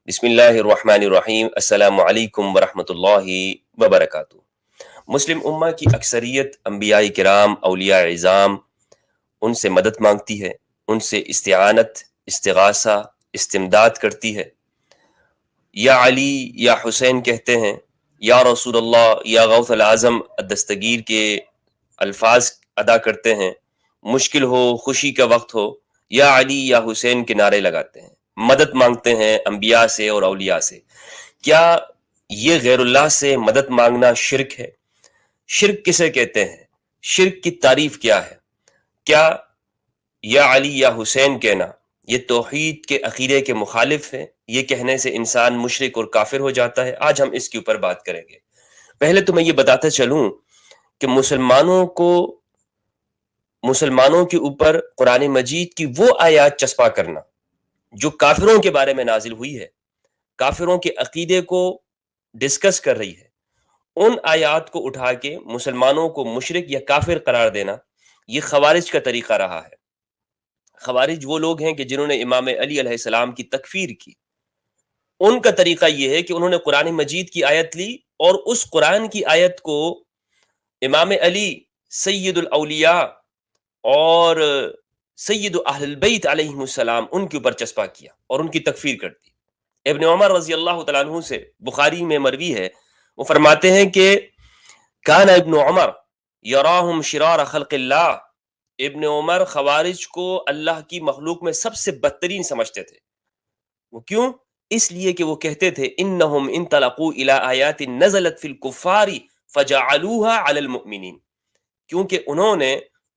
بسم اللہ الرحمن الرحیم، السلام علیکم ورحمۃ اللہ وبرکاتہ۔ مسلم امہ کی اکثریت انبیاء کرام، اولیاء اعظام ان سے مدد مانگتی ہے، ان سے استعانت، استغاثہ، استمداد کرتی ہے۔ یا علی یا حسین کہتے ہیں، یا رسول اللہ یا غوث العظم الدستگیر کے الفاظ ادا کرتے ہیں۔ مشکل ہو، خوشی کا وقت ہو، یا علی یا حسین کے نعرے لگاتے ہیں، مدد مانگتے ہیں انبیاء سے اور اولیاء سے۔ کیا یہ غیر اللہ سے مدد مانگنا شرک ہے؟ شرک کسے کہتے ہیں؟ شرک کی تعریف کیا ہے؟ کیا یا علی یا حسین کہنا یہ توحید کے عقیدے کے مخالف ہے؟ یہ کہنے سے انسان مشرک اور کافر ہو جاتا ہے؟ آج ہم اس کے اوپر بات کریں گے۔ پہلے تو میں یہ بتاتا چلوں کہ مسلمانوں کے اوپر قرآن مجید کی وہ آیات چسپاں کرنا جو کافروں کے بارے میں نازل ہوئی ہے، کافروں کے عقیدے کو ڈسکس کر رہی ہے، ان آیات کو اٹھا کے مسلمانوں کو مشرک یا کافر قرار دینا، یہ خوارج کا طریقہ رہا ہے۔ خوارج وہ لوگ ہیں کہ جنہوں نے امام علی علیہ السلام کی تکفیر کی۔ ان کا طریقہ یہ ہے کہ انہوں نے قرآن مجید کی آیت لی اور اس قرآن کی آیت کو امام علی سید الاولیاء اور سید اہل البیت علیہم السلام ان کے اوپر چسپاں کیا اور ان کی تکفیر کر دی۔ ابن عمر رضی اللہ تعالیٰ عنہ سے بخاری میں مروی ہے، وہ فرماتے ہیں کہ کان ابن عمر یراہم شرار خلق اللہ، ابن عمر خوارج کو اللہ کی مخلوق میں سب سے بدترین سمجھتے تھے۔ وہ کیوں؟ اس لیے کہ وہ کہتے تھے انہم انطلقوا الی آیات نزلت فی الکفار فجعلوها علی المؤمنین، کیونکہ انہوں نے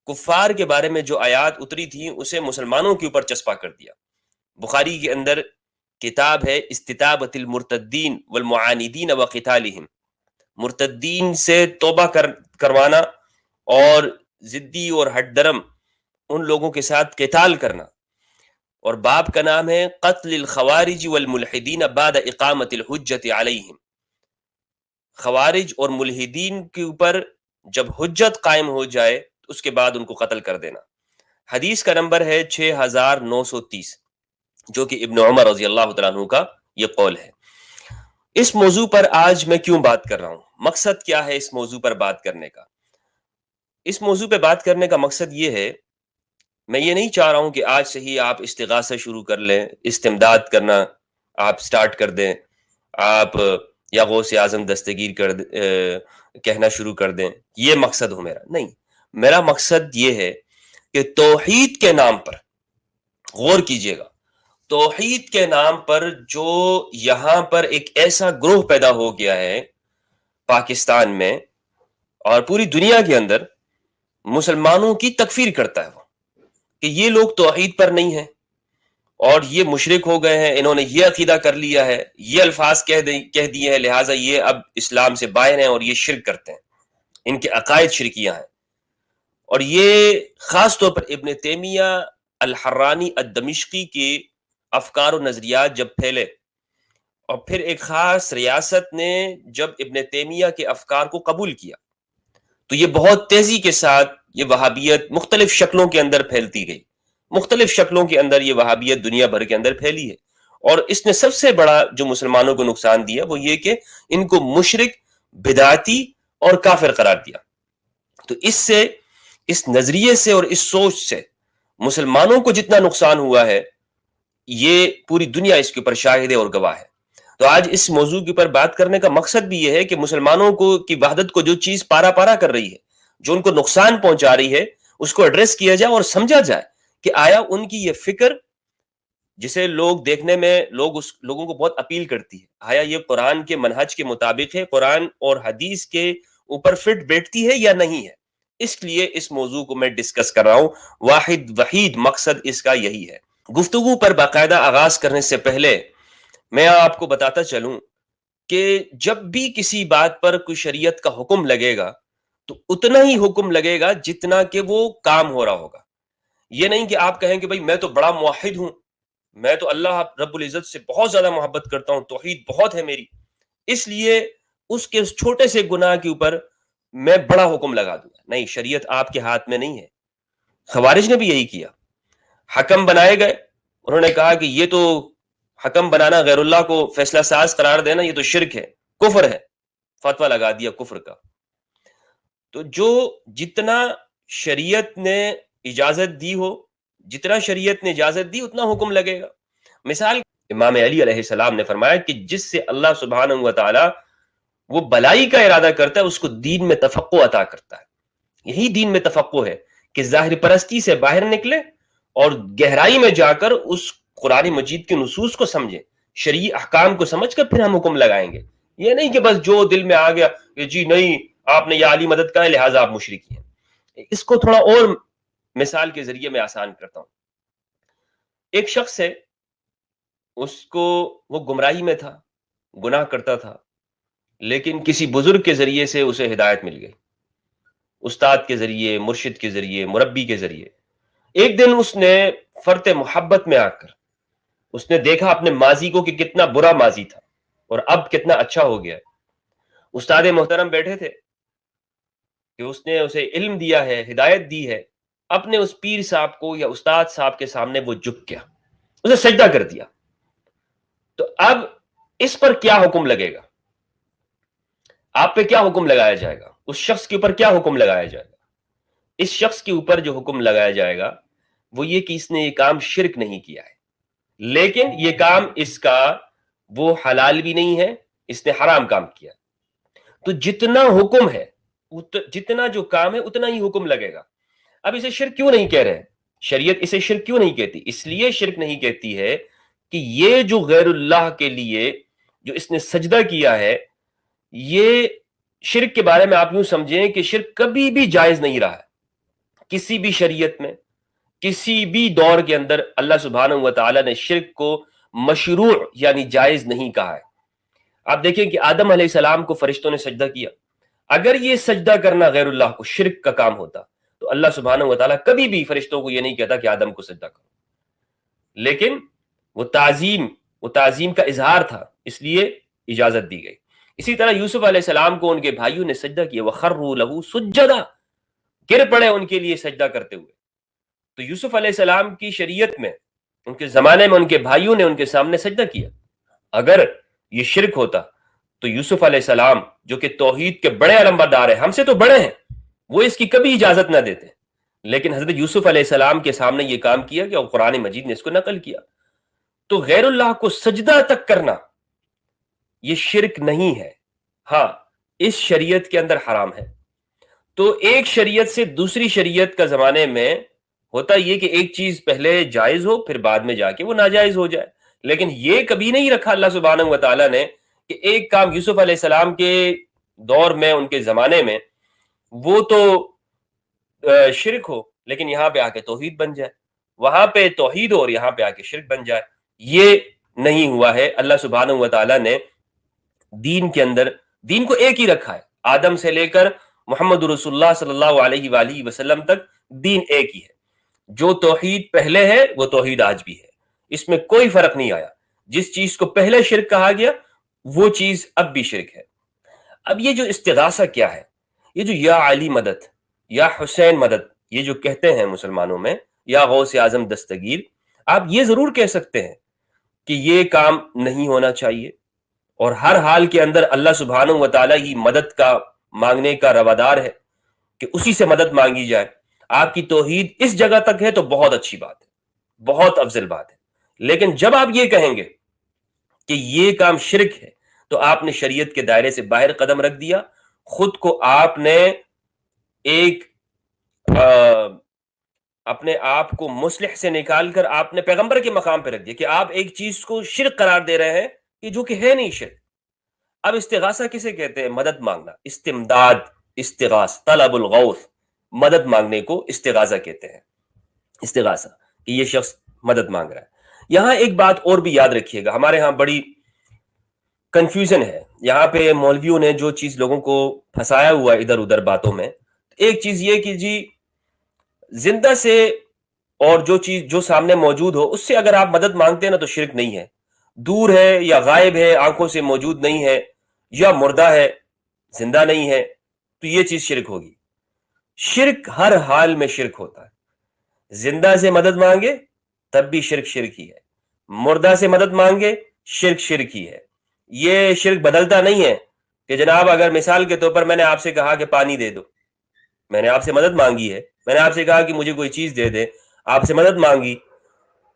کفار کے بارے میں جو آیات اتری تھی اسے مسلمانوں کے اوپر چسپاں کر دیا۔ بخاری کے اندر کتاب ہے استتابۃ المرتدین والمعاندین وقتالہم، مرتدین سے توبہ کروانا اور ضدی اور ہٹ درم ان لوگوں کے ساتھ قتال کرنا، اور باب کا نام ہے قتل الخوارج والملحدین بعد اقامت الحجت علیہم، خوارج اور ملحدین کے اوپر جب حجت قائم ہو جائے اس کے بعد ان کو قتل کر دینا۔ حدیث کا نمبر ہے 6930، جو کہ ابن عمر رضی اللہ تعالیٰ عنہ کا یہ قول ہے۔ اس موضوع پر آج میں کیوں بات کر رہا ہوں؟ مقصد کیا ہے اس موضوع پر بات کرنے کا؟ اس موضوع پہ بات کرنے کا مقصد یہ ہے، میں یہ نہیں چاہ رہا ہوں کہ آج سے ہی آپ استغاثہ شروع کر لیں، استمداد کرنا آپ سٹارٹ کر دیں، آپ یا غوث اعظم دستگیر کہنا شروع کر دیں۔ یہ مقصد ہو میرا نہیں۔ میرا مقصد یہ ہے کہ توحید کے نام پر، غور کیجئے گا، توحید کے نام پر جو یہاں پر ایک ایسا گروہ پیدا ہو گیا ہے پاکستان میں اور پوری دنیا کے اندر، مسلمانوں کی تکفیر کرتا ہے وہ کہ یہ لوگ توحید پر نہیں ہیں اور یہ مشرک ہو گئے ہیں، انہوں نے یہ عقیدہ کر لیا ہے، یہ الفاظ کہہ دیے ہیں، لہٰذا یہ اب اسلام سے باہر ہیں اور یہ شرک کرتے ہیں، ان کے عقائد شرکیاں ہیں۔ اور یہ خاص طور پر ابن تیمیہ الحرانی الدمشقی کے افکار و نظریات جب پھیلے، اور پھر ایک خاص ریاست نے جب ابن تیمیہ کے افکار کو قبول کیا، تو یہ بہت تیزی کے ساتھ یہ وہابیت مختلف شکلوں کے اندر پھیلتی گئی، مختلف شکلوں کے اندر یہ وہابیت دنیا بھر کے اندر پھیلی ہے۔ اور اس نے سب سے بڑا جو مسلمانوں کو نقصان دیا وہ یہ کہ ان کو مشرک، بدعتی اور کافر قرار دیا۔ تو اس نظریے سے اور اس سوچ سے مسلمانوں کو جتنا نقصان ہوا ہے، یہ پوری دنیا اس کے اوپر شاہد ہے اور گواہ ہے۔ تو آج اس موضوع کے اوپر بات کرنے کا مقصد بھی یہ ہے کہ مسلمانوں کو کی وحدت کو جو چیز پارا پارا کر رہی ہے، جو ان کو نقصان پہنچا رہی ہے، اس کو ایڈریس کیا جائے اور سمجھا جائے کہ آیا ان کی یہ فکر جسے لوگ دیکھنے میں لوگوں کو بہت اپیل کرتی ہے، آیا یہ قرآن کے منہج کے مطابق ہے، قرآن اور حدیث کے اوپر فٹ بیٹھتی ہے یا نہیں ہے؟ اس لیے اس موضوع کو میں ڈسکس کر رہا ہوں۔ وحید مقصد اس کا یہی ہے۔ گفتگو پر باقاعدہ آغاز کرنے سے پہلے میں آپ کو بتاتا چلوں کہ جب بھی کسی بات پر کوئی شریعت کا حکم لگے گا تو اتنا ہی حکم لگے گا جتنا کہ وہ کام ہو رہا ہوگا۔ یہ نہیں کہ آپ کہیں کہ بھئی میں تو بڑا موحد ہوں، میں تو اللہ رب العزت سے بہت زیادہ محبت کرتا ہوں، توحید بہت ہے میری، اس لیے اس کے چھوٹے سے گناہ کے اوپر میں بڑا حکم لگا دوں گا۔ نہیں، شریعت آپ کے ہاتھ میں نہیں ہے۔ خوارج نے بھی یہی کیا، حکم بنائے گئے، انہوں نے کہا کہ یہ تو حکم بنانا، غیر اللہ کو فیصلہ ساز قرار دینا، یہ تو شرک ہے، کفر ہے، فتویٰ لگا دیا کفر کا۔ تو جو جتنا شریعت نے اجازت دی ہو، جتنا شریعت نے اجازت دی اتنا حکم لگے گا۔ مثال امام علی علیہ السلام نے فرمایا کہ جس سے اللہ سبحانہ و تعالی وہ بلائی کا ارادہ کرتا ہے اس کو دین میں تفقہ عطا کرتا ہے۔ یہی دین میں تفقہ ہے کہ ظاہر پرستی سے باہر نکلے اور گہرائی میں جا کر اس قرآن مجید کے نصوص کو سمجھیں، شرعی احکام کو سمجھ کر پھر ہم حکم لگائیں گے۔ یہ نہیں کہ بس جو دل میں آ گیا کہ جی نہیں آپ نے یا علی مدد کا ہے لہٰذا آپ مشرک ہیں۔ اس کو تھوڑا اور مثال کے ذریعے میں آسان کرتا ہوں۔ ایک شخص ہے، اس کو وہ گمراہی میں تھا، گناہ کرتا تھا، لیکن کسی بزرگ کے ذریعے سے اسے ہدایت مل گئی، استاد کے ذریعے، مرشد کے ذریعے، مربی کے ذریعے۔ ایک دن اس نے فرط محبت میں آ کر اس نے دیکھا اپنے ماضی کو کہ کتنا برا ماضی تھا اور اب کتنا اچھا ہو گیا ہے۔ استاد محترم بیٹھے تھے کہ اس نے اسے علم دیا ہے، ہدایت دی ہے، اپنے اس پیر صاحب کو یا استاد صاحب کے سامنے وہ جھک گیا، اسے سجدہ کر دیا۔ تو اب اس پر کیا حکم لگے گا؟ آپ پہ کیا حکم لگایا جائے گا؟ اس شخص کے اوپر کیا حکم لگایا جائے گا؟ اس شخص کے اوپر جو حکم لگایا جائے گا وہ یہ کہ اس نے یہ کام شرک نہیں کیا ہے، لیکن یہ کام اس کا وہ حلال بھی نہیں ہے، اس نے حرام کام کیا۔ تو جتنا حکم ہے، جتنا جو کام ہے اتنا ہی حکم لگے گا۔ اب اسے شرک کیوں نہیں کہہ رہے؟ شریعت اسے شرک کیوں نہیں کہتی؟ اس لیے شرک نہیں کہتی ہے کہ یہ جو غیر اللہ کے لیے جو اس نے سجدہ کیا ہے، یہ شرک کے بارے میں آپ یوں سمجھیں کہ شرک کبھی بھی جائز نہیں رہا ہے کسی بھی شریعت میں، کسی بھی دور کے اندر اللہ سبحانہ و تعالی نے شرک کو مشروع یعنی جائز نہیں کہا ہے۔ آپ دیکھیں کہ آدم علیہ السلام کو فرشتوں نے سجدہ کیا، اگر یہ سجدہ کرنا غیر اللہ کو شرک کا کام ہوتا تو اللہ سبحانہ و تعالیٰ کبھی بھی فرشتوں کو یہ نہیں کہتا کہ آدم کو سجدہ کرو، لیکن وہ تعظیم کا اظہار تھا، اس لیے اجازت دی گئی۔ اسی طرح یوسف علیہ السلام کو ان کے بھائیوں نے سجدہ کیا، وَخَرُّوا لَهُ سُجَّدًا، گر پڑے ان کے لیے سجدہ کرتے ہوئے۔ تو یوسف علیہ السلام کی شریعت میں ان کے زمانے میں ان کے بھائیوں نے ان کے سامنے سجدہ کیا۔ اگر یہ شرک ہوتا تو یوسف علیہ السلام جو کہ توحید کے بڑے علمبردار ہیں، ہم سے تو بڑے ہیں، وہ اس کی کبھی اجازت نہ دیتے، لیکن حضرت یوسف علیہ السلام کے سامنے یہ کام کیا کہ قرآن مجید نے اس کو نقل کیا۔ تو غیر اللہ کو سجدہ تک کرنا یہ شرک نہیں ہے، ہاں اس شریعت کے اندر حرام ہے۔ تو ایک شریعت سے دوسری شریعت کا زمانے میں ہوتا یہ کہ ایک چیز پہلے جائز ہو پھر بعد میں جا کے وہ ناجائز ہو جائے، لیکن یہ کبھی نہیں رکھا اللہ سبحانہ و تعالیٰ نے کہ ایک کام یوسف علیہ السلام کے دور میں ان کے زمانے میں وہ تو شرک ہو لیکن یہاں پہ آ کے توحید بن جائے، وہاں پہ توحید ہو اور یہاں پہ آ کے شرک بن جائے۔ یہ نہیں ہوا ہے۔ اللہ سبحانہ و تعالیٰ نے دین کے اندر دین کو ایک ہی رکھا ہے، آدم سے لے کر محمد رسول اللہ صلی اللہ علیہ وآلہ وسلم تک دین ایک ہی ہے۔ جو توحید پہلے ہے وہ توحید آج بھی ہے، اس میں کوئی فرق نہیں آیا۔ جس چیز کو پہلے شرک کہا گیا وہ چیز اب بھی شرک ہے۔ اب یہ جو استغاثہ کیا ہے، یہ جو یا علی مدد، یا حسین مدد، یہ جو کہتے ہیں مسلمانوں میں، یا غوث اعظم دستگیر، آپ یہ ضرور کہہ سکتے ہیں کہ یہ کام نہیں ہونا چاہیے، اور ہر حال کے اندر اللہ سبحانہ و تعالیٰ ہی مدد کا مانگنے کا روادار ہے کہ اسی سے مدد مانگی جائے۔ آپ کی توحید اس جگہ تک ہے تو بہت اچھی بات ہے، بہت افضل بات ہے، لیکن جب آپ یہ کہیں گے کہ یہ کام شرک ہے تو آپ نے شریعت کے دائرے سے باہر قدم رکھ دیا، خود کو آپ نے ایک اپنے آپ کو مصلح سے نکال کر آپ نے پیغمبر کے مقام پہ رکھ دیا کہ آپ ایک چیز کو شرک قرار دے رہے ہیں کہ جو کہ ہے نہیں شرک۔ اب استغاثہ کسے کہتے ہیں؟ مدد مانگنا، استمداد، استغاث، طلب الغوث، مدد مانگنے کو استغاثہ کہتے ہیں۔ استغاثہ کہ یہ شخص مدد مانگ رہا ہے۔ یہاں ایک بات اور بھی یاد رکھیے گا، ہمارے ہاں بڑی کنفیوژن ہے یہاں پہ، مولویوں نے جو چیز لوگوں کو پھنسایا ہوا ہے ادھر ادھر باتوں میں۔ ایک چیز یہ کہ جی زندہ سے اور جو چیز جو سامنے موجود ہو اس سے اگر آپ مدد مانگتے ہیں نا تو شرک نہیں ہے، دور ہے یا غائب ہے، آنکھوں سے موجود نہیں ہے یا مردہ ہے، زندہ نہیں ہے، تو یہ چیز شرک ہوگی۔ شرک ہر حال میں شرک ہوتا ہے، زندہ سے مدد مانگے تب بھی شرک شرک ہی ہے، مردہ سے مدد مانگے، شرک شرک ہی ہے. یہ شرک بدلتا نہیں ہے کہ جناب اگر مثال کے طور پر میں نے آپ سے کہا کہ پانی دے دو، میں نے آپ سے مدد مانگی ہے، میں نے آپ سے کہا کہ مجھے کوئی چیز دے دے، آپ سے مدد مانگی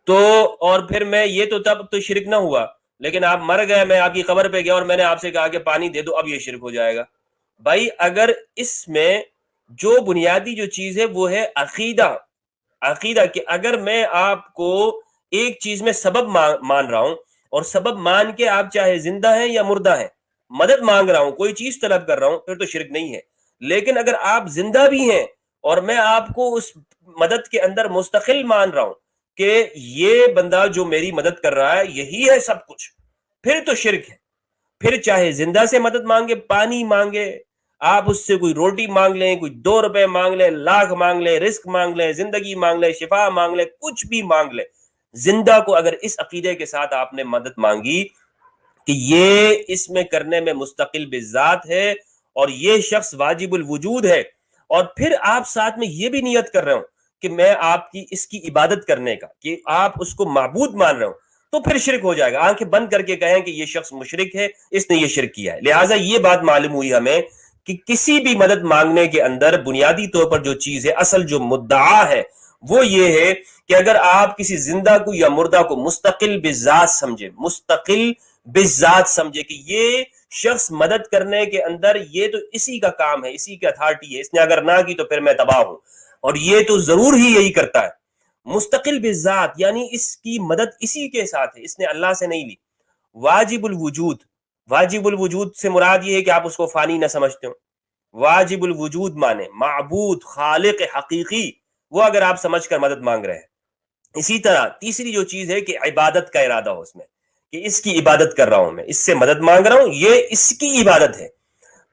تو، اور پھر میں یہ تو تب تو شرک نہ ہوا، لیکن آپ مر گئے، میں آپ کی قبر پہ گیا اور میں نے آپ سے کہا کہ پانی دے دو، اب یہ شرک ہو جائے گا. بھائی اگر اس میں جو بنیادی جو چیز ہے وہ ہے عقیدہ. عقیدہ کہ اگر میں آپ کو ایک چیز میں سبب مان رہا ہوں، اور سبب مان کے آپ چاہے زندہ ہیں یا مردہ ہیں مدد مانگ رہا ہوں، کوئی چیز طلب کر رہا ہوں، پھر تو شرک نہیں ہے. لیکن اگر آپ زندہ بھی ہیں اور میں آپ کو اس مدد کے اندر مستقل مان رہا ہوں کہ یہ بندہ جو میری مدد کر رہا ہے یہی ہے سب کچھ، پھر تو شرک ہے. پھر چاہے زندہ سے مدد مانگے، پانی مانگے، آپ اس سے کوئی روٹی مانگ لیں، کوئی 2 روپے مانگ لیں، لاکھ مانگ لیں، رزق مانگ لیں، زندگی مانگ لیں، شفا مانگ لیں، کچھ بھی مانگ لیں، زندہ کو اگر اس عقیدے کے ساتھ آپ نے مدد مانگی کہ یہ اس میں کرنے میں مستقل بذات ہے اور یہ شخص واجب الوجود ہے، اور پھر آپ ساتھ میں یہ بھی نیت کر رہے ہوں کہ میں آپ کی اس کی عبادت کرنے کا، کہ آپ اس کو معبود مان رہے ہوں، تو پھر شرک ہو جائے گا. آنکھیں بند کر کے کہیں کہ یہ شخص مشرک ہے، اس نے یہ شرک کیا ہے. لہٰذا یہ بات معلوم ہوئی ہمیں کہ کسی بھی مدد مانگنے کے اندر بنیادی طور پر جو چیز ہے، اصل جو مدعا ہے وہ یہ ہے کہ اگر آپ کسی زندہ کو یا مردہ کو مستقل بذات سمجھے، مستقل بذات سمجھے کہ یہ شخص مدد کرنے کے اندر یہ تو اسی کا کام ہے، اسی کی اتھارٹی ہے، اس نے اگر نہ کی تو پھر میں تباہ ہوں، اور یہ تو ضرور ہی یہی کرتا ہے. مستقل بذات یعنی اس کی مدد اسی کے ساتھ ہے، اس نے اللہ سے نہیں لی. واجب الوجود، واجب الوجود سے مراد یہ ہے کہ آپ اس کو فانی نہ سمجھتے ہو. واجب الوجود مانے معبود، خالق حقیقی، وہ اگر آپ سمجھ کر مدد مانگ رہے ہیں. اسی طرح تیسری جو چیز ہے کہ عبادت کا ارادہ ہو اس میں، کہ اس کی عبادت کر رہا ہوں، میں اس سے مدد مانگ رہا ہوں، یہ اس کی عبادت ہے،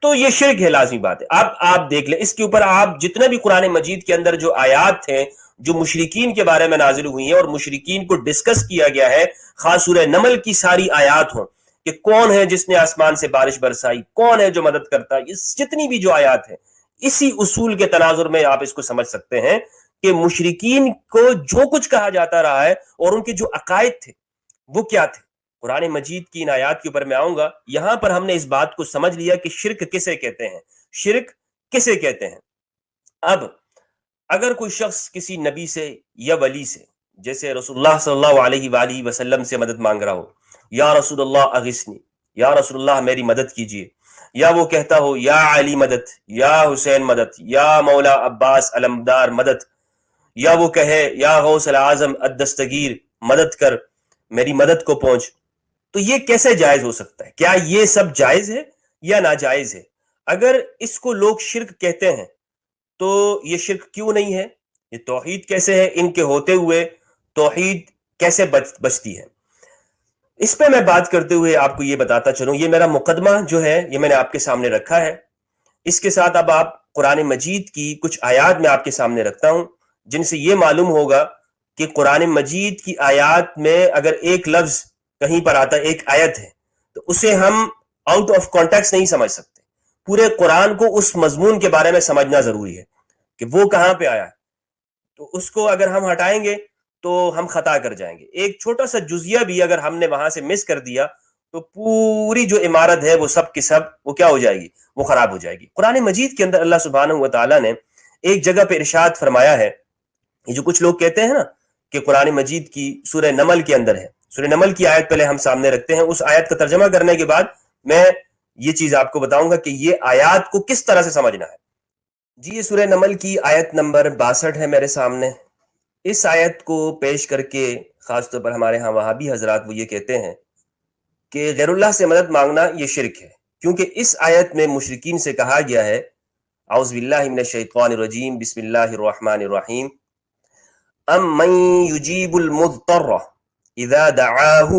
تو یہ شرک ہے، لازمی بات ہے. اب آپ دیکھ لیں اس کے اوپر، آپ جتنے بھی قرآن مجید کے اندر جو آیات ہیں جو مشرکین کے بارے میں نازل ہوئی ہیں اور مشرکین کو ڈسکس کیا گیا ہے، خاص سورہ نمل کی ساری آیات ہوں کہ کون ہے جس نے آسمان سے بارش برسائی، کون ہے جو مدد کرتا ہے، اس جتنی بھی جو آیات ہیں، اسی اصول کے تناظر میں آپ اس کو سمجھ سکتے ہیں کہ مشرکین کو جو کچھ کہا جاتا رہا ہے اور ان کے جو عقائد تھے وہ کیا تھے. قرآن مجید کی ان آیات کے اوپر میں آؤں گا. یہاں پر ہم نے اس بات کو سمجھ لیا کہ شرک کسے کہتے ہیں، شرک کسے کہتے ہیں. اب اگر کوئی شخص کسی نبی سے یا ولی سے، جیسے رسول اللہ صلی اللہ علیہ وآلہ وسلم سے مدد مانگ رہا ہو، یا رسول اللہ اغثنی، یا رسول اللہ میری مدد کیجیے، یا وہ کہتا ہو یا علی مدد، یا حسین مدد، یا مولا عباس علمدار مدد، یا وہ کہے یا غوث العظم الدستگیر مدد کر، میری مدد کو پہنچ، تو یہ کیسے جائز ہو سکتا ہے؟ کیا یہ سب جائز ہے یا ناجائز ہے؟ اگر اس کو لوگ شرک کہتے ہیں تو یہ شرک کیوں نہیں ہے؟ یہ توحید کیسے ہے؟ ان کے ہوتے ہوئے توحید کیسے بچتی ہے؟ اس پہ میں بات کرتے ہوئے آپ کو یہ بتاتا چلوں، یہ میرا مقدمہ جو ہے یہ میں نے آپ کے سامنے رکھا ہے. اس کے ساتھ اب آپ قرآن مجید کی کچھ آیات میں آپ کے سامنے رکھتا ہوں جن سے یہ معلوم ہوگا کہ قرآن مجید کی آیات میں اگر ایک لفظ کہیں پر آتا ہے، ایک آیت ہے، تو اسے ہم آؤٹ آف کانٹیکسٹ نہیں سمجھ سکتے. پورے قرآن کو اس مضمون کے بارے میں سمجھنا ضروری ہے کہ وہ کہاں پہ آیا ہے. تو اس کو اگر ہم ہٹائیں گے تو ہم خطا کر جائیں گے. ایک چھوٹا سا جزیہ بھی اگر ہم نے وہاں سے مس کر دیا تو پوری جو عمارت ہے وہ سب کی سب وہ کیا ہو جائے گی؟ وہ خراب ہو جائے گی. قرآن مجید کے اندر اللہ سبحانہ و تعالیٰ نے ایک جگہ پہ ارشاد فرمایا ہے، یہ جو کچھ لوگ کہتے ہیں نا کہ قرآن مجید کی سورہ نمل کے اندر ہے، سورہ نمل کی آیت پہلے ہم سامنے رکھتے ہیں، اس آیت کا ترجمہ کرنے کے بعد میں یہ چیز آپ کو بتاؤں گا کہ یہ آیات کو کس طرح سے سمجھنا ہے. جی یہ سورہ نمل کی آیت نمبر 62 ہے میرے سامنے. اس آیت کو پیش کر کے خاص طور پر ہمارے ہاں وہابی حضرات وہ یہ کہتے ہیں کہ غیر اللہ سے مدد مانگنا یہ شرک ہے، کیونکہ اس آیت میں مشرکین سے کہا گیا ہے، اعوذ باللہ من الشیطان الرجیم، بسم اللہ الرحمن الرحیم، امن یجیب المضطر اذا دعاہ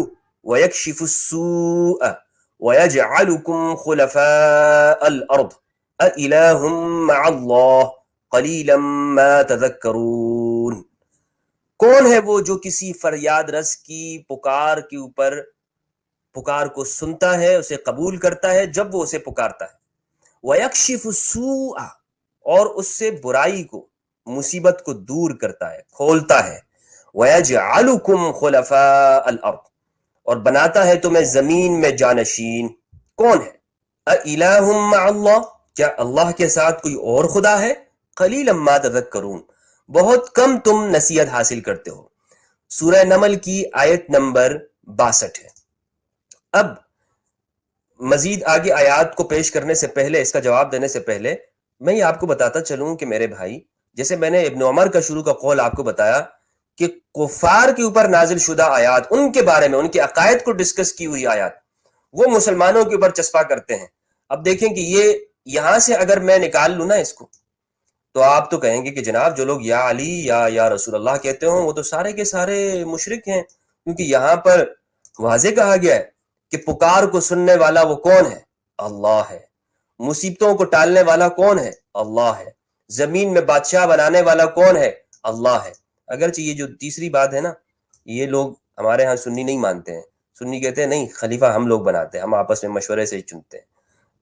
ویکشف السوء ویجعلکم خلفاء الارض اِلَٰهٌ مع اللہ قلیلا ما تذکرون. کون ہے وہ جو کسی فریاد رس کی پکار کے اوپر پکار کو سنتا ہے، اسے قبول کرتا ہے جب وہ اسے پکارتا ہے، وَيَكْشِفُ السُّوءَ اور اس سے برائی کو، مصیبت کو دور کرتا ہے، کھولتا ہے، وَيَجْعَلُكُمْ خُلَفَاءَ الْأَرْضِ، اور بناتا ہے تمہیں زمین میں جانشین. کون ہے؟ اَإِلَٰهٌ مَّعَ اللَّهِ، کیا اللہ کے ساتھ کوئی اور خدا ہے؟ قَلِيلًا مَّا تَذَكَّرُونَ، بہت کم تم نصیحت حاصل کرتے ہو. سورہ نمل کی آیت نمبر 62 ہے. اب مزید آگے آیات کو پیش کرنے سے پہلے، اس کا جواب دینے سے پہلے، میں یہ آپ کو بتاتا چلوں کہ میرے بھائی، جیسے میں نے ابن عمر کا شروع کا قول آپ کو بتایا کہ کفار کے اوپر نازل شدہ آیات، ان کے بارے میں، ان کے عقائد کو ڈسکس کی ہوئی آیات، وہ مسلمانوں کے اوپر چسپاں کرتے ہیں. اب دیکھیں کہ یہ یہاں سے اگر میں نکال لوں نا اس کو، تو آپ تو کہیں گے کہ جناب جو لوگ یا علی یا رسول اللہ کہتے ہوں وہ تو سارے کے سارے مشرک ہیں، کیونکہ یہاں پر واضح کہا گیا ہے کہ پکار کو سننے والا وہ کون ہے؟ اللہ ہے. مصیبتوں کو ٹالنے والا کون ہے؟ اللہ ہے. زمین میں بادشاہ بنانے والا کون ہے؟ اللہ ہے. اگرچہ یہ جو تیسری بات ہے نا، یہ لوگ ہمارے ہاں سنی نہیں مانتے ہیں. سنی کہتے ہیں نہیں، خلیفہ ہم لوگ بناتے ہیں، ہم آپس میں مشورے سے ہی چنتے ہیں.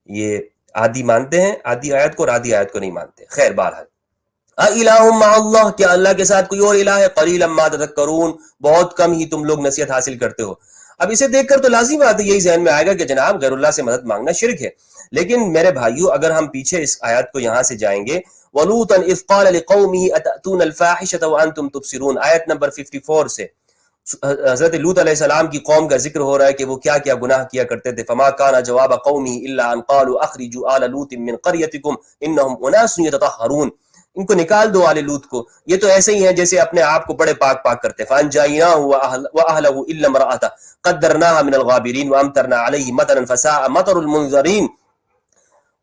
یہ آدھی مانتے ہیں، آدھی آیت کو، اور آدھی آیت کو نہیں مانتے. خیر، بہرحال، اِلَٰهٌ مَّعَ اللَّهِ، کیا اللہ کے ساتھ کوئی اور الہ ہے؟ قَلِيلًا مَّا تَذَكَّرُونَ، بہت کم ہی تم لوگ نصیحت حاصل کرتے ہو. اب اسے دیکھ کر تو لازمی بات ہے، یہی ذہن میں آئے گا کہ جناب غیر اللہ سے مدد مانگنا شرک ہے. لیکن میرے بھائیو، اگر ہم پیچھے اس آیت کو یہاں سے جائیں گے، وَلُوطًا إِذْ قَالَ لِقَوْمِهِ أَتَأْتُونَ الْفَاحِشَةَ وَأَنْتُمْ تُبْصِرُونَ، آیت نمبر 54 سے حضرت لوط علیہ السلام کی قوم کا ذکر ہو رہا ہے کہ وہ کیا کیا گناہ کیا کرتے تھے. فما كان جواب قومه الا ان قالوا اخرجوا آل لوط من قريتكم انهم اناس يتطهرون، ان کو نکال دو آل لوط کو، یہ تو ایسے ہی ہیں جیسے اپنے آپ کو بڑے پاک پاک کرتے. فانجيناه واهله الا امراته قدرناها من الغابرين وامطرنا عليه مطرا فساء مطر المنذرين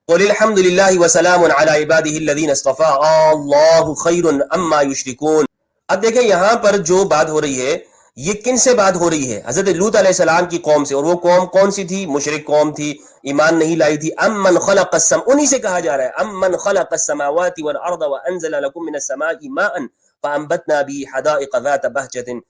قل الحمد لله وسلام على عباده الذين اصطفى الله خير اما يشركون. اب دیکھیں یہاں پر جو بات ہو رہی ہے، یہ کن سے بات ہو رہی ہے؟ حضرت لوط علیہ السلام کی قوم سے. اور وہ قوم کون سی تھی؟ مشرک قوم تھی، ایمان نہیں لائی تھی. امن خلق انہی سے کہا جا رہا ہے امن خلق السماوات والارض وانزل لكم من السماء ماء فانبتنا به حدائق ذات بهجة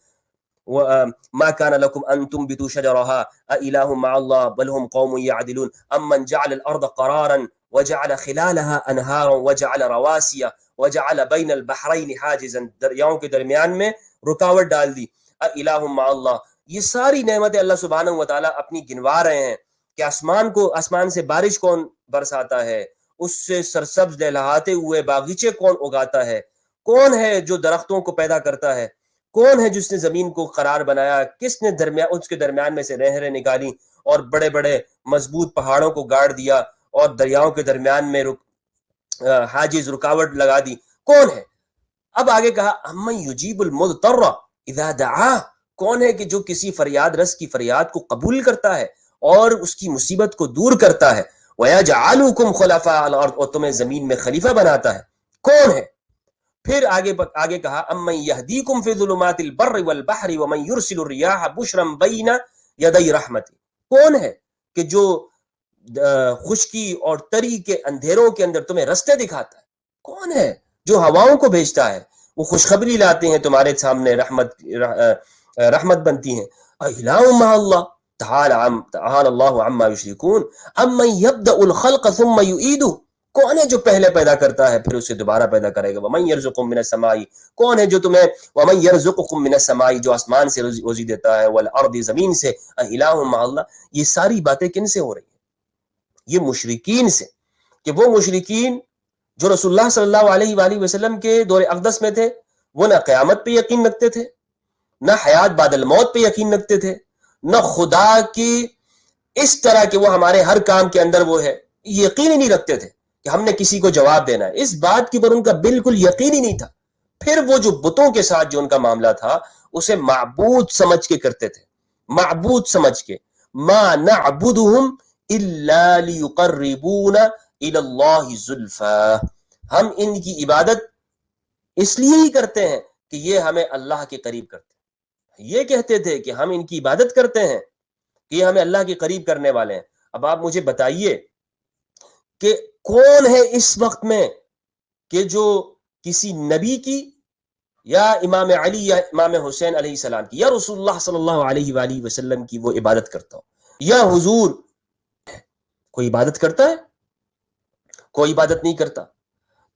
وما كان لكم ان تنبتوا شجرها أإله مع الله بل هم قوم يعدلون امن جعل الارض قرارا وجعل خلالها انهارا وجعل رواسي وجعل بين البحرين حاجزا، دریاؤں کے درمیان میں رکاوٹ ڈال دی. الہ مع اللہ، یہ ساری نعمتیں اللہ سبحانہ وتعالی اپنی گنوا رہے ہیں کہ آسمان سے بارش کون برساتا ہے، اس سے سرسبز لہلاتے ہوئے باغیچے کون اگاتا ہے، کون ہے جو درختوں کو پیدا کرتا ہے، کون ہے جس نے زمین کو قرار بنایا، کس نے اس کے درمیان میں سے نہریں نکالی اور بڑے بڑے مضبوط پہاڑوں کو گاڑ دیا اور دریاؤں کے درمیان میں حاجز رکاوٹ لگا دی، کون ہے؟ اب آگے کہا امن یجیب المضطر اذا دعا، کون ہے کہ جو کسی فریاد رس کی فریاد کو قبول کرتا ہے اور اس کی مصیبت کو دور کرتا ہے. وَيَجْعَلُكُمْ خُلَفَاءَ الْأَرْضِ، اور تمہیں زمین میں خلیفہ بناتا ہے، کون ہے؟ پھر آگے کہا امن یہدیکم فی ظلمات البر والبحر ومن یرسل الریاح بشرا بین یدی رحمتی، کون ہے کہ جو خشکی اور تری کے اندھیروں کے اندر تمہیں رستے دکھاتا ہے، کون ہے جو ہواؤں کو بھیجتا ہے، وہ خوشخبری لاتے ہیں تمہارے سامنے، رحمت بنتی ہیں. الہ مع اللہ تعالی اللہ عما یشرکون امن یبدأ الخلق ثم یعیدہ، کون ہے جو پہلے پیدا کرتا ہے پھر اسے دوبارہ پیدا کرے گا. ومن یرزقکم من السماء، کون ہے جو تمہیں، ومن یرزقکم من السماء، جو آسمان سے روزی دیتا ہے، والارض، زمین سے. الہ مع اللہ، یہ ساری باتیں کن سے ہو رہی ہیں؟ یہ مشرکین سے، کہ وہ مشرکین جو رسول اللہ صلی اللہ علیہ وآلہ وسلم کے دور اقدس میں تھے، وہ نہ قیامت پہ یقین رکھتے تھے، نہ حیات بعد الموت پہ یقین رکھتے تھے، نہ خدا کی اس طرح کہ وہ ہمارے ہر کام کے اندر وہ ہے، یقین ہی نہیں رکھتے تھے کہ ہم نے کسی کو جواب دینا ہے. اس بات کے پر ان کا بالکل یقین ہی نہیں تھا. پھر وہ جو بتوں کے ساتھ جو ان کا معاملہ تھا، اسے معبود سمجھ کے کرتے تھے، معبود سمجھ کے. ما نعبدهم الا لیقربونا الی اللہ زلفا، ہم ان کی عبادت اس لیے ہی کرتے ہیں کہ یہ ہمیں اللہ کے قریب کرتے ہیں. یہ کہتے تھے کہ ہم ان کی عبادت کرتے ہیں کہ یہ ہمیں اللہ کے قریب کرنے والے ہیں. اب آپ مجھے بتائیے کہ کون ہے اس وقت میں کہ جو کسی نبی کی یا امام علی یا امام حسین علیہ السلام کی یا رسول اللہ صلی اللہ علیہ وآلہ وسلم کی وہ عبادت کرتا ہو، یا حضور کوئی عبادت کرتا ہے؟ کوئی عبادت نہیں کرتا.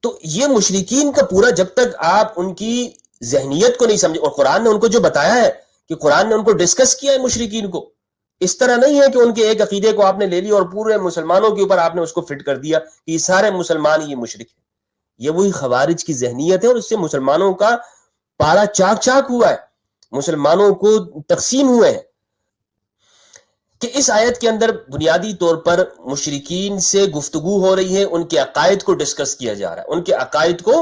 تو یہ مشرکین کا پورا، جب تک آپ ان کی ذہنیت کو نہیں سمجھے. اور قرآن نے ان کو جو بتایا ہے کہ قرآن نے ان کو ڈسکس کیا ہے مشرکین کو. اس طرح نہیں ہے کہ ان کے ایک عقیدے کو آپ نے لے لیا اور پورے مسلمانوں کے اوپر آپ نے اس کو فٹ کر دیا کہ یہ سارے مسلمان ہی یہ مشرک ہیں. یہ وہی خوارج کی ذہنیت ہے اور اس سے مسلمانوں کا پارا چاک چاک ہوا ہے, مسلمانوں کو تقسیم ہوئے ہیں. کہ اس آیت کے اندر بنیادی طور پر مشرکین سے گفتگو ہو رہی ہے, ان کے عقائد کو ڈسکس کیا جا رہا ہے, ان کے عقائد کو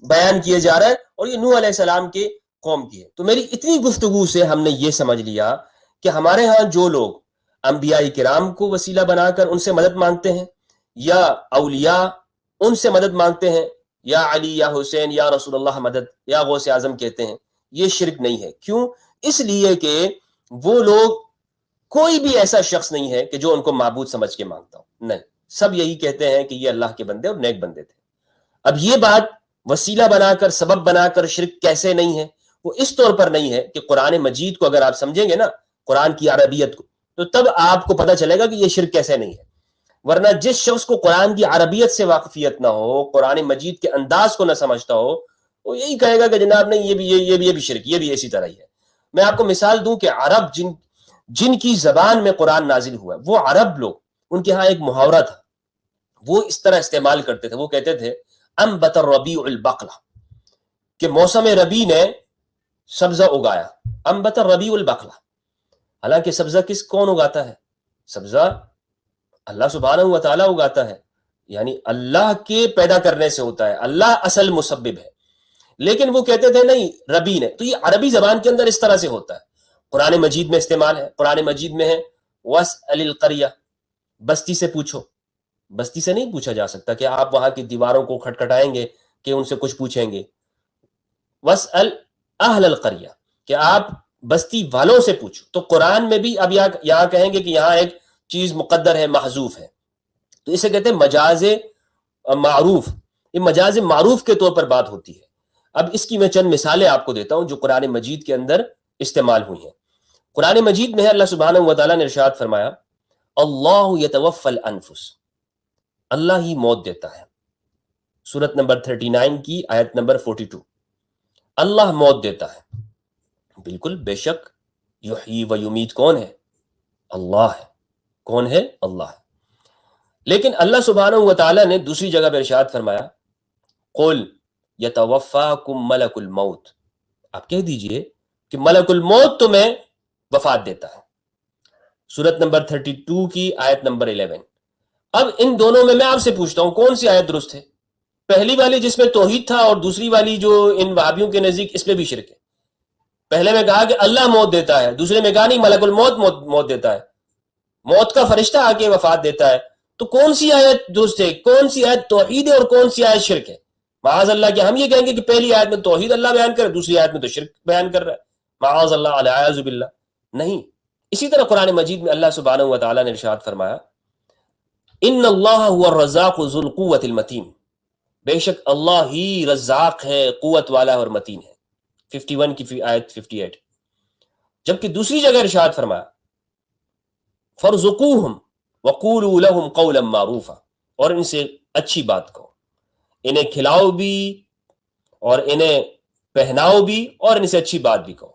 بیان کیا جا رہا ہے, اور یہ نوح علیہ السلام کے قوم کی ہے. تو میری اتنی گفتگو سے ہم نے یہ سمجھ لیا کہ ہمارے ہاں جو لوگ انبیاء کرام کو وسیلہ بنا کر ان سے مدد مانگتے ہیں, یا اولیاء ان سے مدد مانگتے ہیں, یا علی یا حسین یا رسول اللہ مدد یا غوث اعظم کہتے ہیں, یہ شرک نہیں ہے. کیوں؟ اس لیے کہ وہ لوگ, کوئی بھی ایسا شخص نہیں ہے کہ جو ان کو معبود سمجھ کے مانگتا ہو, نہیں, سب یہی کہتے ہیں کہ یہ اللہ کے بندے اور نیک بندے تھے. اب یہ بات وسیلہ بنا کر, سبب بنا کر شرک کیسے نہیں ہے؟ وہ اس طور پر نہیں ہے کہ قرآن مجید کو اگر آپ سمجھیں گے نا, قرآن کی عربیت کو, تو تب آپ کو پتہ چلے گا کہ یہ شرک کیسے نہیں ہے. ورنہ جس شخص کو قرآن کی عربیت سے واقفیت نہ ہو, قرآن مجید کے انداز کو نہ سمجھتا ہو, وہ یہی کہے گا کہ جناب نہیں, یہ بھی شرک, یہ بھی اسی طرح ہی ہے. میں آپ کو مثال دوں کہ عرب جن کی زبان میں قرآن نازل ہوا, وہ عرب لوگ, ان کے ہاں ایک محاورہ تھا, وہ اس طرح استعمال کرتے تھے. وہ کہتے تھے انبت الربیع البقلہ, کہ موسم ربیع نے سبزہ اگایا. انبت الربیع البقلہ, حالانکہ سبزہ کون اگاتا ہے؟ سبزہ اللہ سبحانہ و تعالیٰ اگاتا ہے, یعنی اللہ کے پیدا کرنے سے ہوتا ہے, اللہ اصل مسبب ہے. لیکن وہ کہتے تھے نہیں, ربیع نے. تو یہ عربی زبان کے اندر اس طرح سے ہوتا ہے. قرآن مجید میں استعمال ہے, قرآن مجید میں ہے وَاسْأَلِ الْقَرْيَةَ, بستی سے پوچھو. بستی سے نہیں پوچھا جا سکتا کہ آپ وہاں کی دیواروں کو کھٹکھٹائیں گے کہ ان سے کچھ پوچھیں گے. وَاسْأَلْ أَهْلَ الْقَرْيَةَ, کہ آپ بستی والوں سے پوچھو. تو قرآن میں بھی اب یہاں کہیں گے کہ یہاں ایک چیز مقدر ہے, محذوف ہے, تو اسے کہتے ہیں مجاز معروف. یہ مجاز معروف کے طور پر بات ہوتی ہے. اب اس کی میں چند مثالیں آپ کو دیتا ہوں جو قرآن مجید کے اندر استعمال ہوئی ہیں. قرآن مجید میں ہے اللہ سبحانہ و تعالیٰ نے ارشاد فرمایا اللہ یتوفی الانفس, اللہ ہی موت دیتا ہے. سورت نمبر 39 کی آیت نمبر 42, اللہ موت دیتا ہے. بالکل, بے شک یحیی و یمیت کون ہے؟ اللہ ہے. کون ہے؟ اللہ ہے. لیکن اللہ سبحانہ و تعالیٰ نے دوسری جگہ پر ارشاد فرمایا قل یتوفاکم ملک الموت, آپ کہہ دیجئے کہ ملک الموت تمہیں وفات دیتا ہے. سورت نمبر 32 کی آیت نمبر 11. اب ان دونوں میں آپ سے پوچھتا ہوں کون سی آیت درست ہے؟ پہلی والی جس میں توحید تھا, اور دوسری والی جو ان وہابیوں کے نزدیک اس میں بھی شرک ہے. پہلے میں کہا کہ اللہ موت دیتا ہے, دوسرے میں کہا نہیں ملک الموت موت دیتا ہے, موت کا فرشتہ آ کے وفات دیتا ہے. تو کون سی آیت درست ہے؟ کون سی آیت توحید ہے اور کون سی آیت شرک ہے؟ معاذ اللہ کہ ہم یہ کہیں گے کہ پہلی آیت میں توحید اللہ بیان کر رہا ہے, دوسری آیت میں تو شرک بیان کر رہا ہے. معاذ اللہ, اعوذ باللہ. نہیں. اسی طرح قرآن مجید میں اللہ سبحانہ و تعالیٰ نے ارشاد فرمایا ان اللہ هو الرزاق ذو القوة المتین, بے شک اللہ ہی رزاق ہے, قوت والا اور متین ہے. 51 کی آیت 58. جبکہ دوسری جگہ ارشاد فرمایا فارزقوہم وقولوا لهم قولا معروفا, اور ان سے اچھی بات کہو, انہیں کھلاؤ بھی اور انہیں پہناؤ بھی اور ان سے اچھی بات بھی کہو.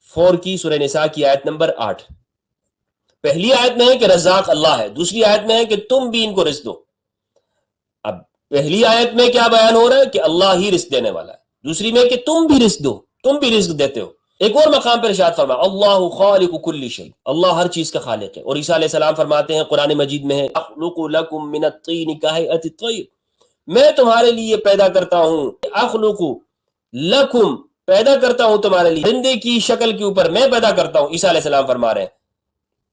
4 کی سورہ نساء کی آیت نمبر 8. پہلی آیت میں ہے کہ رزاق اللہ ہے, دوسری آیت میں ہے کہ تم بھی ان کو رزق دو. اب پہلی آیت میں کیا بیان ہو رہا ہے کہ اللہ ہی رزق دینے والا ہے, دوسری میں کہ تم بھی رزق دو, تم بھی رزق دیتے ہو. ایک اور مقام پر ارشاد فرمایا اللہ خالق کل شیء, اللہ ہر چیز کا خالق ہے. اور عیسیٰ علیہ السلام فرماتے ہیں قرآن مجید میں ہے اخلق لکم من الطین کہیئۃ الطیر, میں تمہارے لیے پیدا کرتا ہوں, اخلق لکم, پیدا کرتا ہوں تمہارے لیے, پرندے کی شکل کے اوپر میں پیدا کرتا ہوں. عیسیٰ علیہ السلام فرما رہے ہیں.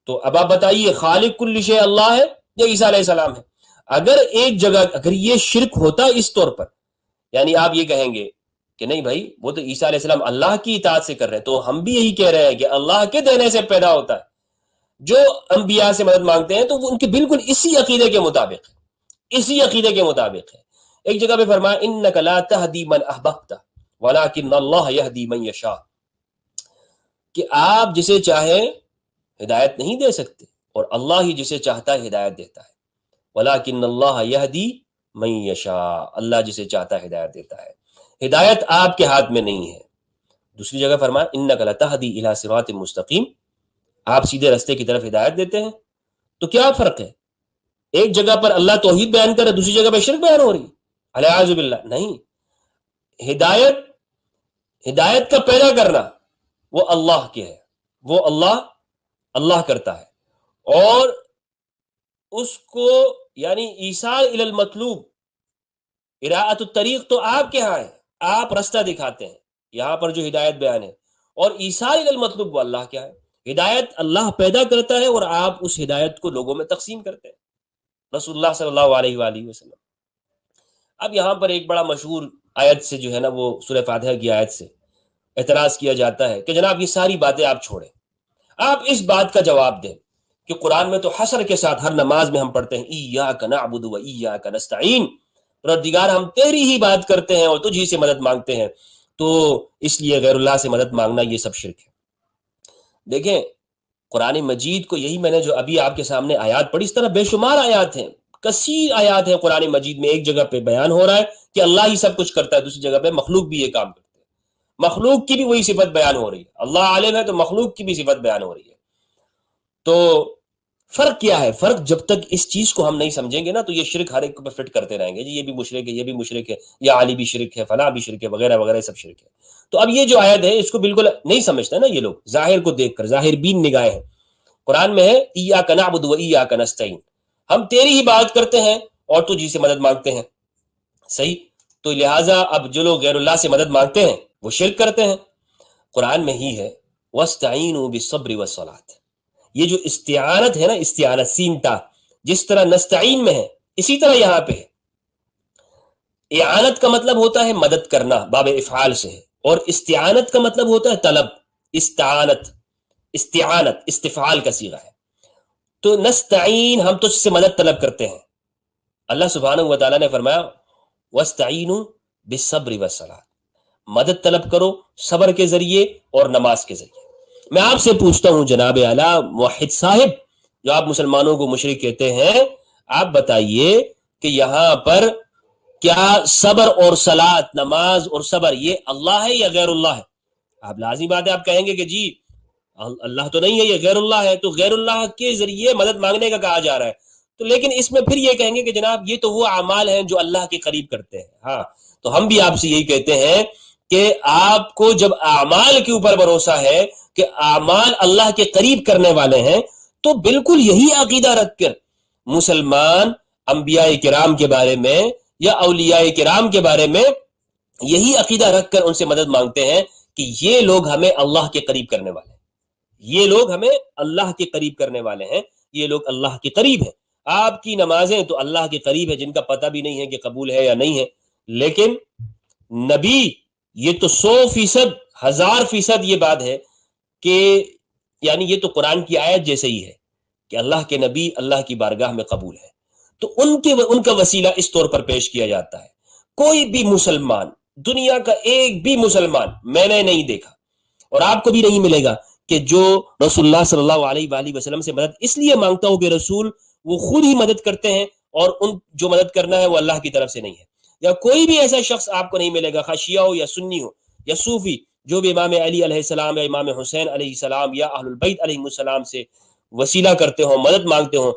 تو اب آپ بتائیے خالق کل شیء اللہ ہے یا عیسیٰ علیہ السلام ہے؟ اگر ایک جگہ اگر یہ شرک ہوتا اس طور پر, یعنی آپ یہ کہیں گے کہ نہیں بھائی وہ تو عیسیٰ علیہ السلام اللہ کی اطاعت سے کر رہے ہیں, تو ہم بھی یہی کہہ رہے ہیں کہ اللہ کے دینے سے پیدا ہوتا ہے. جو انبیاء سے مدد مانگتے ہیں تو وہ ان کے بالکل اسی عقیدے کے مطابق ہے. ایک جگہ پہ فرمایا انک لا تہدی من احببت ولکن اللہ یہدی من یشاء, کہ آپ جسے چاہیں ہدایت نہیں دے سکتے اور اللہ ہی جسے چاہتا ہے ہدایت دیتا ہے. ولیکن اللہ یہدی من یشاء, اللہ جسے چاہتا ہے ہدایت دیتا ہے. ہدایت آپ کے ہاتھ میں نہیں ہے. دوسری جگہ فرمایا انک لتہدی الی صراط مستقیم، آپ سیدھے رستے کی طرف ہدایت دیتے ہیں. تو کیا فرق ہے؟ ایک جگہ پر اللہ توحید بیان کر رہا ہے، دوسری جگہ پہ شرک بیان ہو رہی ہے. الیاذ باللہ. نہیں، ہدایت کا پیدا کرنا وہ اللہ کے ہے، وہ اللہ کرتا ہے، اور اس کو یعنی ایصال الی المطلوب، اراءۃ الطریق تو آپ کے ہاں ہے، آپ رستہ دکھاتے ہیں یہاں پر جو ہدایت بیان ہے، اور ایصال الی المطلوب وہ اللہ کیا ہے. ہدایت اللہ پیدا کرتا ہے اور آپ اس ہدایت کو لوگوں میں تقسیم کرتے ہیں. رسول اللہ صلی اللہ علیہ وآلہ وسلم. اب یہاں پر ایک بڑا مشہور آیت سے جو ہے نا وہ سورہ فاتحہ کی آیت سے اعتراض کیا جاتا ہے کہ جناب یہ ساری باتیں آپ چھوڑیں، آپ اس بات کا جواب دیں کہ قرآن میں تو حصر کے ساتھ ہر نماز میں ہم پڑھتے ہیں ایاک نعبد و ایاک نستعین، پروردگار ہم تیری ہی بات کرتے ہیں اور تجھ ہی سے مدد مانگتے ہیں، تو اس لیے غیر اللہ سے مدد مانگنا یہ سب شرک ہے. دیکھیں قرآن مجید کو، یہی میں نے جو ابھی آپ کے سامنے آیات پڑھی، اس طرح بے شمار آیات ہیں، کثیر آیات ہیں قرآن مجید میں. ایک جگہ پہ بیان ہو رہا ہے کہ اللہ ہی سب کچھ کرتا ہے، دوسری جگہ پہ مخلوق بھی یہ کام کرتے ہیں، مخلوق کی بھی وہی صفت بیان ہو رہی ہے. اللہ عالم ہے تو مخلوق کی بھی صفت بیان ہو رہی ہے. تو فرق کیا ہے؟ فرق جب تک اس چیز کو ہم نہیں سمجھیں گے نا تو یہ شرک ہر ایک پہ فٹ کرتے رہیں گے، جی یہ بھی مشرک ہے، یہ بھی مشرک ہے، یا علی بھی شرک ہے، فلاں بھی شرک ہے، وغیرہ وغیرہ سب شرک ہے. تو اب یہ جو آیت ہے اس کو بالکل نہیں سمجھتے نا یہ لوگ، ظاہر کو دیکھ کر، ظاہر بین نگاہیں ہیں. قرآن میں ہے ایاک نعبد و ایاک نستعین، ہم تیری ہی بات کرتے ہیں اور تجھ ہی سے مدد مانگتے ہیں. صحیح. تو لہٰذا اب جو لوگ غیر اللہ سے مدد مانگتے ہیں وہ شرک کرتے ہیں. قرآن میں ہی ہے وَاسْتَعِینُوا بِالصَّبْرِ وَالصَّلَاةِ، یہ جو استعانت ہے نا، استعانت سین تا، جس طرح نستعین میں ہے اسی طرح یہاں پہ ہے. اعانت کا مطلب ہوتا ہے مدد کرنا، باب افعال سے ہے، اور استعانت کا مطلب ہوتا ہے طلب. استعانت استفعال کا صیغہ ہے. تو نستعین، ہم تجھ سے مدد طلب کرتے ہیں. اللہ سبحانہ و تعالیٰ نے فرمایا وَاسْتَعِینُوا بِالصَّبْرِ وَالصَّلَاةِ، مدد طلب کرو صبر کے ذریعے اور نماز کے ذریعے. میں آپ سے پوچھتا ہوں جناب اعلیٰ موحد صاحب، جو آپ مسلمانوں کو مشرک کہتے ہیں، آپ بتائیے کہ یہاں پر کیا صبر اور صلاۃ، نماز اور صبر، یہ اللہ ہے یا غیر اللہ ہے؟ آپ لازمی بات ہے آپ کہیں گے کہ جی اللہ تو نہیں ہے، یہ غیر اللہ ہے. تو غیر اللہ کے ذریعے مدد مانگنے کا کہا جا رہا ہے. تو لیکن اس میں پھر یہ کہیں گے کہ جناب یہ تو وہ اعمال ہیں جو اللہ کے قریب کرتے ہیں. ہاں، تو ہم بھی آپ سے یہی کہتے ہیں کہ آپ کو جب اعمال کے اوپر بھروسہ ہے کہ اعمال اللہ کے قریب کرنے والے ہیں، تو بالکل یہی عقیدہ رکھ کر مسلمان انبیاء کرام کے بارے میں یا اولیاء کرام کے بارے میں یہی عقیدہ رکھ کر ان سے مدد مانگتے ہیں کہ یہ لوگ ہمیں اللہ کے قریب کرنے والے ہیں، یہ لوگ ہمیں اللہ کے قریب کرنے والے ہیں، یہ لوگ اللہ کے قریب ہیں. آپ کی نمازیں تو اللہ کے قریب ہے، جن کا پتہ بھی نہیں ہے کہ قبول ہے یا نہیں ہے. لیکن نبی، یہ تو 100%، 1000% یہ بات ہے کہ یعنی یہ تو قرآن کی آیت جیسے ہی ہے کہ اللہ کے نبی اللہ کی بارگاہ میں قبول ہے. تو ان کا وسیلہ اس طور پر پیش کیا جاتا ہے. کوئی بھی مسلمان، دنیا کا ایک بھی مسلمان میں نے نہیں دیکھا اور آپ کو بھی نہیں ملے گا کہ جو رسول اللہ صلی اللہ علیہ وآلہ وسلم سے مدد اس لیے مانگتا ہو کہ رسول وہ خود ہی مدد کرتے ہیں اور ان جو مدد کرنا ہے وہ اللہ کی طرف سے نہیں ہے. یا کوئی بھی ایسا شخص آپ کو نہیں ملے گا، خواہ شیعہ ہو یا سنی ہو یا صوفی، جو بھی امام علی علیہ السلام یا امام حسین علیہ السلام یا اہل البیت علیہ السلام سے وسیلہ کرتے ہوں، مدد مانگتے ہوں.